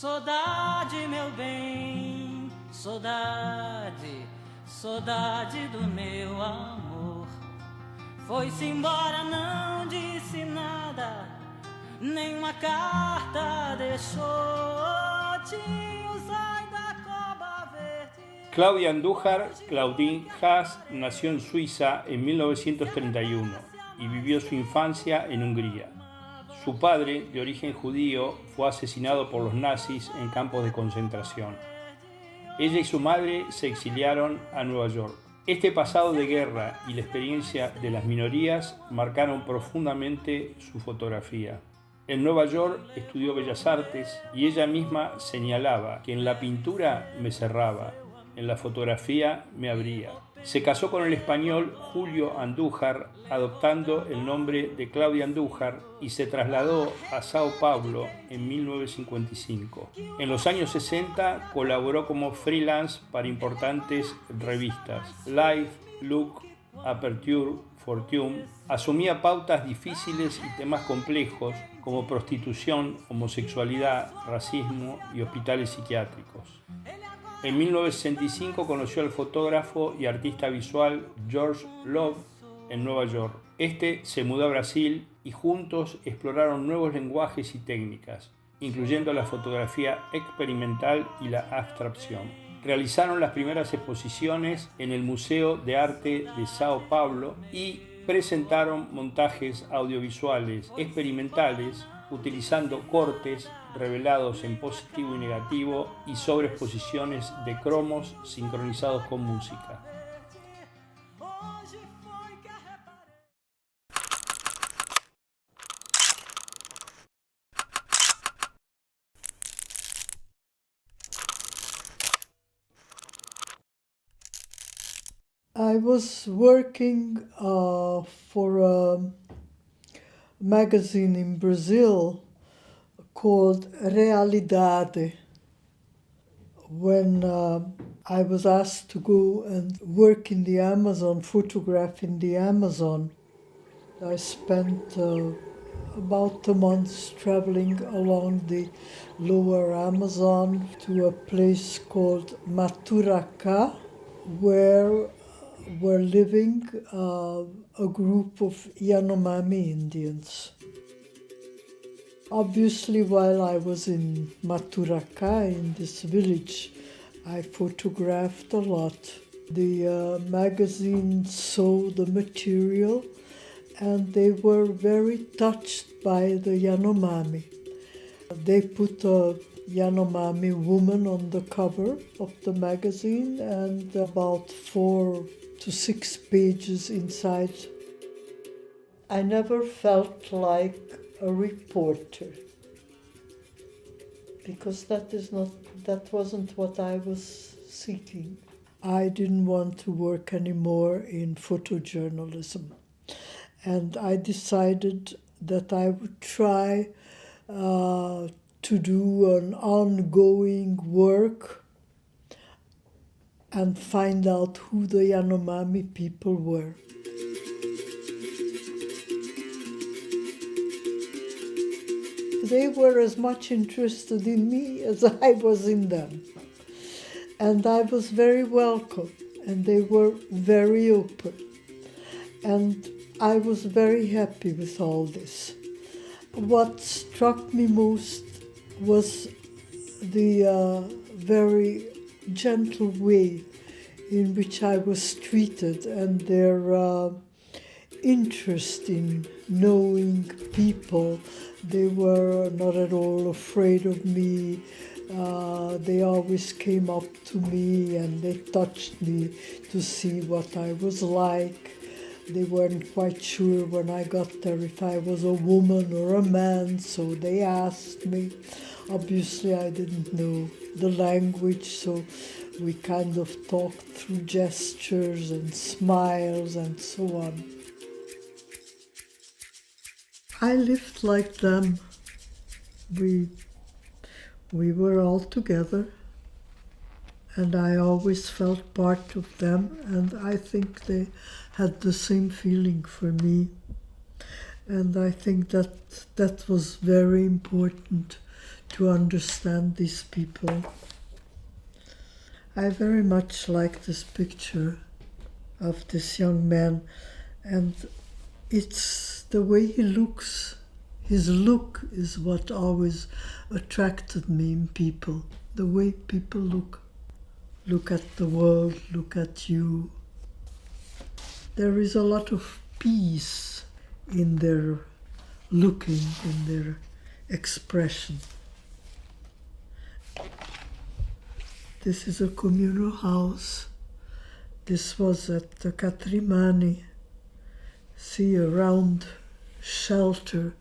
Saudade, meu bem, saudade, saudade do meu amor. Foi-se embora, não disse nada, nenhuma carta deixou. Tinhos, ai da coba verde. Claudia Andujar, Claudine Haas, nació en Suiza en 1931 y vivió su infancia en Hungría. Su padre, de origen judío, fue asesinado por los nazis en campos de concentración. Ella y su madre se exiliaron a Nueva York. Este pasado de guerra y la experiencia de las minorías marcaron profundamente su fotografía. En Nueva York estudió Bellas Artes y ella misma señalaba que en la pintura me cerraba, en la fotografía me abría. Se casó con el español Julio Andujar, adoptando el nombre de Claudia Andujar, y se trasladó a Sao Paulo en 1955. En los años 60 colaboró como freelance para importantes revistas, Life, Look, Aperture, Fortune. Asumía pautas difíciles y temas complejos como prostitución, homosexualidad, racismo y hospitales psiquiátricos. En 1965 conoció al fotógrafo y artista visual George Love en Nueva York. Este se mudó a Brasil y juntos exploraron nuevos lenguajes y técnicas, incluyendo la fotografía experimental y la abstracción. Realizaron las primeras exposiciones en el Museo de Arte de Sao Paulo y presentaron montajes audiovisuales experimentales utilizando cortes revelados en positivo y negativo y sobreexposiciones de cromos sincronizados con música. I was working for a magazine in Brazil called Realidade. When I was asked to go and work in the Amazon, photograph in the Amazon, I spent about a month traveling along the lower Amazon to a place called Maturacá, where were living a group of Yanomami Indians. Obviously, while I was in Maturacá, in this village, I photographed a lot. The magazine saw the material and they were very touched by the Yanomami. They put a Yanomami woman on the cover of the magazine and about 4 to 6 pages inside. I never felt like a reporter because that wasn't what I was seeking. I didn't want to work anymore in photojournalism, and I decided that I would try to do an ongoing work and find out who the Yanomami people were. They were as much interested in me as I was in them. And I was very welcome, and they were very open. And I was very happy with all this. What struck me most was the very gentle way in which I was treated and their interest in knowing people. They were not at all afraid of me. They always came up to me and they touched me to see what I was like. They weren't quite sure when I got there if I was a woman or a man, so they asked me. Obviously, I didn't know the language, so we kind of talked through gestures and smiles and so on. I lived like them. We were all together, and I always felt part of them, and I think they had the same feeling for me. And I think that was very important to understand these people. I very much like this picture of this young man, and it's the way he looks. His look is what always attracted me in people, the way people look. Look at the world, look at you. There is a lot of peace in their looking, in their expression. This is a communal house. This was at the Catrimani. See, a round shelter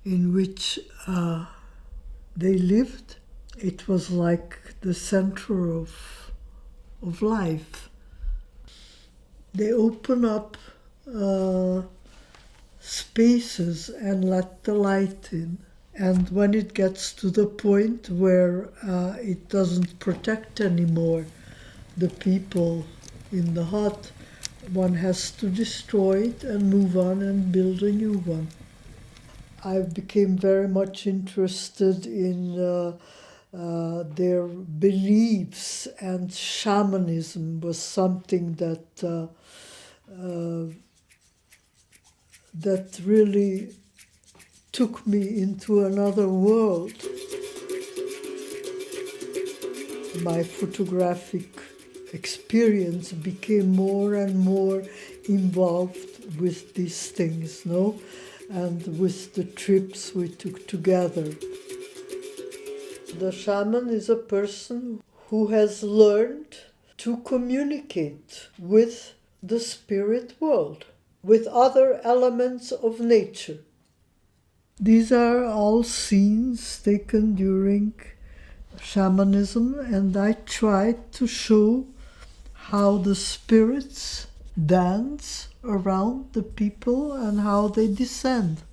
in which they lived. It was like the center of life. They open up spaces and let the light in. And when it gets to the point where it doesn't protect anymore the people in the hut, one has to destroy it and move on and build a new one. I became very much interested in their beliefs, and shamanism was something that that really took me into another world. My photographic experience became more and more involved with these things, no? And with the trips we took together. The shaman is a person who has learned to communicate with the spirit world, with other elements of nature. These are all scenes taken during shamanism, and I tried to show how the spirits dance around the people and how they descend.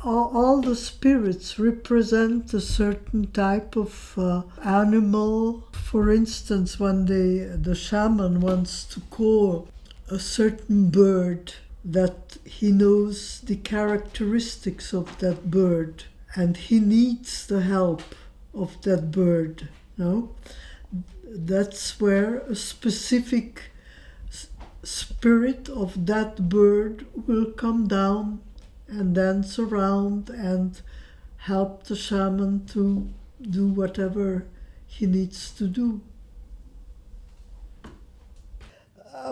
All the spirits represent a certain type of animal. For instance, when the shaman wants to call a certain bird, that he knows the characteristics of that bird and he needs the help of that bird. No? That's where a specific spirit of that bird will come down and dance around and help the shaman to do whatever he needs to do.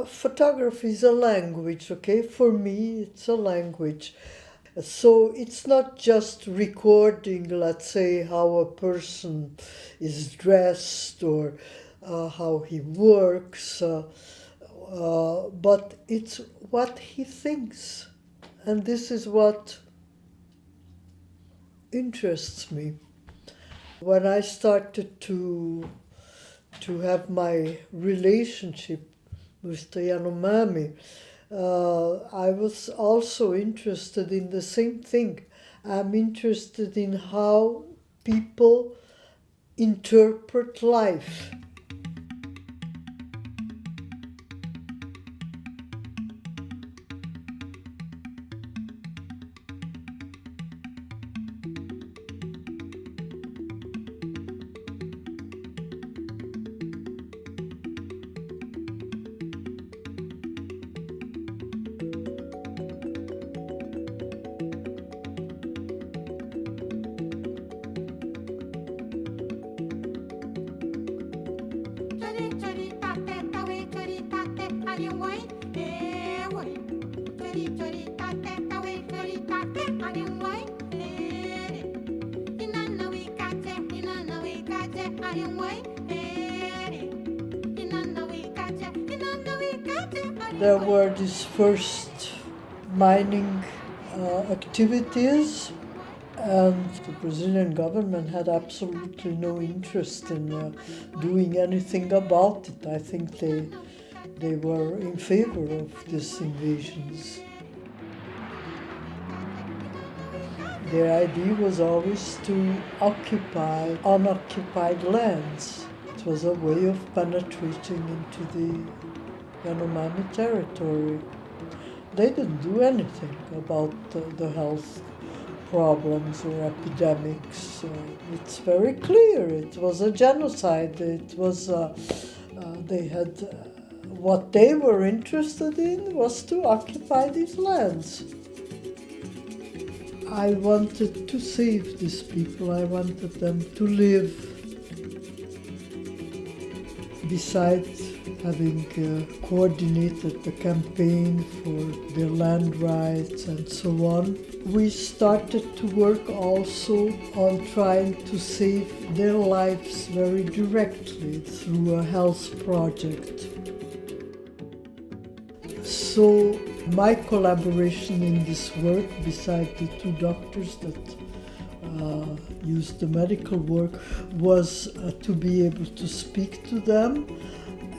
Photography is a language, okay? For me, it's a language. So it's not just recording, let's say, how a person is dressed or how he works, but it's what he thinks. And this is what interests me. When I started to have my relationship with the Yanomami, I was also interested in the same thing. I'm interested in how people interpret life. There were these first mining activities, and the Brazilian government had absolutely no interest in doing anything about it. I think they were in favor of these invasions. Their idea was always to occupy unoccupied lands. It was a way of penetrating into the Yanomami territory. They didn't do anything about the health problems or epidemics. It's very clear. It was a genocide. It was they had what they were interested in was to occupy these lands. I wanted to save these people. I wanted them to live. Besides having coordinated the campaign for their land rights and so on, we started to work also on trying to save their lives very directly through a health project. So my collaboration in this work, beside the two doctors that used the medical work, was to be able to speak to them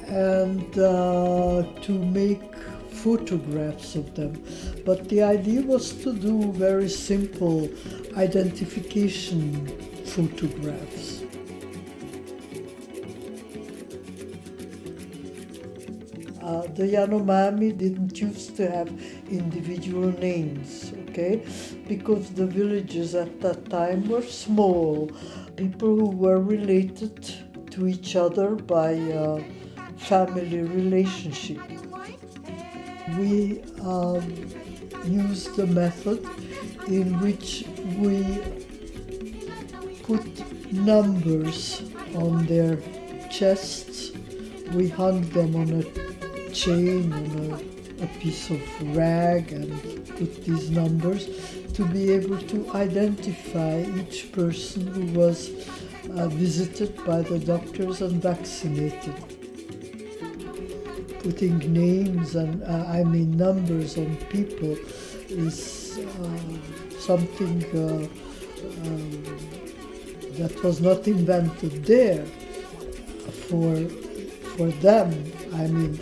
and to make photographs of them. But the idea was to do very simple identification photographs. The Yanomami didn't used to have individual names, okay? Because the villages at that time were small. People who were related to each other by family relationship. We used a method in which we put numbers on their chests. We hung them on a chain, on a piece of rag, and put these numbers to be able to identify each person who was visited by the doctors and vaccinated. Putting names and numbers on people is something that was not invented there for them. I mean,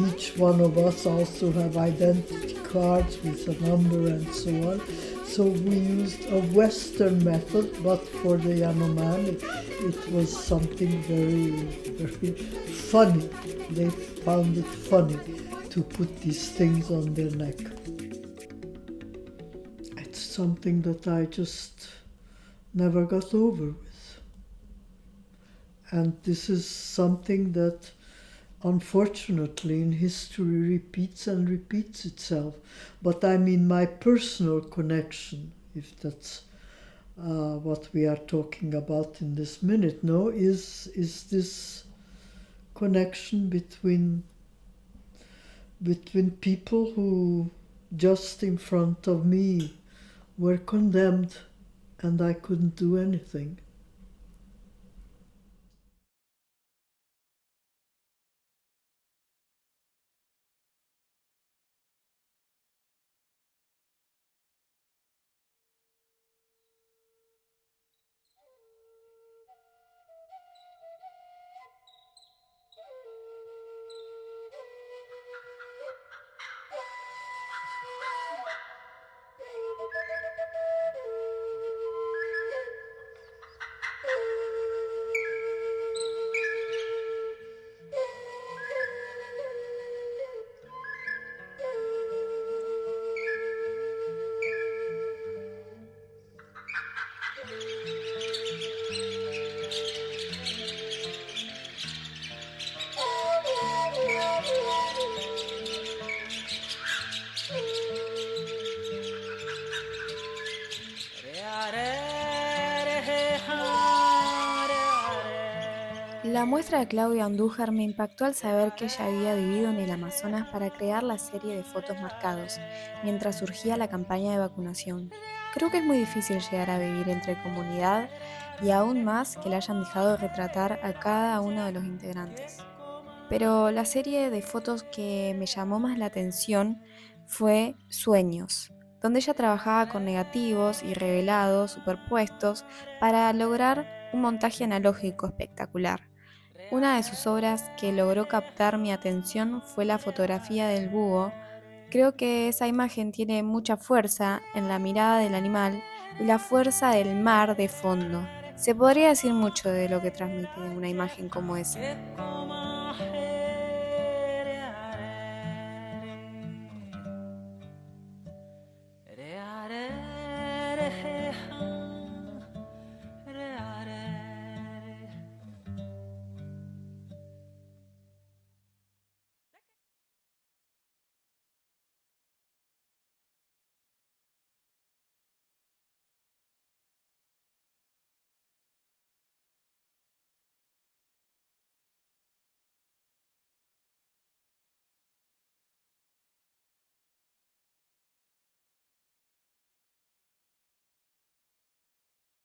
each one of us also have identity cards with a number and so on. So we used a Western method, but for the Yanomami, it was something very, very funny. They found it funny to put these things on their neck. It's something that I just never got over with. And this is something that unfortunately in history repeats and repeats itself. But I mean my personal connection, if that's what we are talking about in this minute, no, is this connection between people who just in front of me were condemned and I couldn't do anything. La muestra de Claudia Andujar me impactó al saber que ella había vivido en el Amazonas para crear la serie de fotos marcados, mientras surgía la campaña de vacunación. Creo que es muy difícil llegar a vivir entre comunidad y aún más que la hayan dejado retratar a cada uno de los integrantes. Pero la serie de fotos que me llamó más la atención fue Sueños, donde ella trabajaba con negativos y revelados superpuestos para lograr un montaje analógico espectacular. Una de sus obras que logró captar mi atención fue la fotografía del búho. Creo que esa imagen tiene mucha fuerza en la mirada del animal y la fuerza del mar de fondo. Se podría decir mucho de lo que transmite una imagen como esa.